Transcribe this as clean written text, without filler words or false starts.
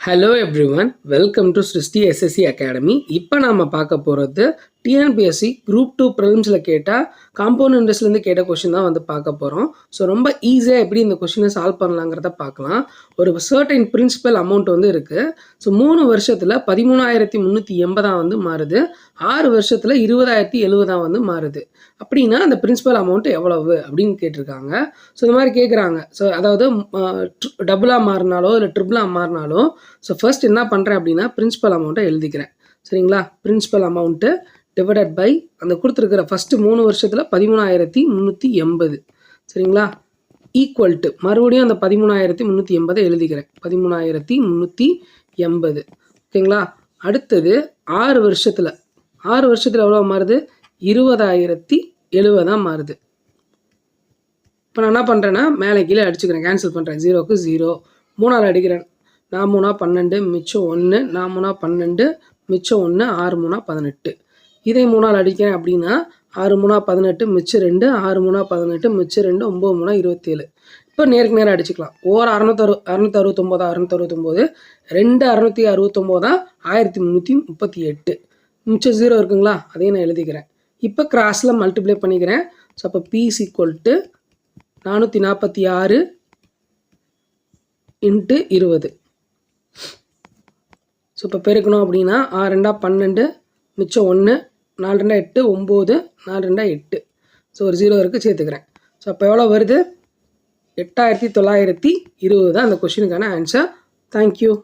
Hello everyone, welcome to சிருஷ்டி SSC academy. இப்போ நாம் பார்க்க போகிறது டிஎன்பிஎஸ்சி குரூப் 2 ப்ரிலிம்ஸில் கேட்டால் காம்பவுண்ட் இன்ட்ரெஸ்ட்லேருந்து கேட்ட கொஷின் தான் வந்து பார்க்க போகிறோம். ஸோ ரொம்ப ஈஸியாக எப்படி இந்த கொஷினை சால்வ் பண்ணலாங்கிறத பார்க்கலாம். ஒரு சர்டைன் பிரின்சிபல் அமௌண்ட் வந்து இருக்குது. ஸோ 3 வருஷத்தில் 13,380 வந்து மாறுது, 6 வருஷத்தில் 20,070 வந்து மாறுது. அப்படின்னா அந்த பிரின்சிபல் அமௌண்ட் எவ்வளவு அப்படின்னு கேட்டிருக்காங்க. ஸோ இந்த மாதிரி கேட்குறாங்க. ஸோ அதாவது டபுளாக மாறினாலோ இல்லை ட்ரிபிளாக மாறினாலோ ஸோ ஃபர்ஸ்ட் என்ன பண்ணுறேன் அப்படின்னா பிரின்சிபல் அமௌண்ட்டை எழுதிக்கிறேன். சரிங்களா? பிரின்சிபல் அமௌண்ட்டு டிவைடட் பை அந்த கொடுத்துருக்கிற ஃபஸ்ட்டு 3 வருஷத்தில் 13,380. சரிங்களா? ஈக்குவல் டு மறுபடியும் அந்த 13,380 எழுதிக்கிறேன். 13,380. ஓகேங்களா? அடுத்தது 6 வருஷத்தில் எவ்வளோ மாறுது? 20,070 மாறுது. இப்போ நான் என்ன பண்ணுறேன்னா மேலே கீழே அடிச்சுக்கிறேன், கேன்சல் பண்ணுறேன். 0க்கு 0, 3ஆல் அடிக்கிறேன். 4 3 12, மிச்சம் 1, 4 3 12, மிச்சம் 1, 6 3 18. இதை 3ஆல் அடிக்கிறேன் அப்படின்னா 6 3 18, மிச்சம் 2, 6 3 18, மிச்சம் 2, 9 3 27. இப்போ நேருக்கு நேரம் அடிச்சுக்கலாம். ஓர் 669, 2 669, 1338. மிச்சம் 0 இருக்குங்களா? அதையும் நான் எழுதிக்கிறேன். இப்போ கிராஸில் மல்டிப்ளை பண்ணிக்கிறேன். ஸோ அப்போ P is equal to 446 × 20. So இப்போ பெருக்கணும் அப்படின்னா 6 2 12, மிச்சம் 1, 4 2 8, 9, 4 2 8. ஸோ ஒரு 0 இருக்குது, சேர்த்துக்கிறேன். ஸோ அப்போ எவ்வளோ வருது? 8,920 தான் அந்த கொஷினுக்கான ஆன்சர். தேங்க்யூ.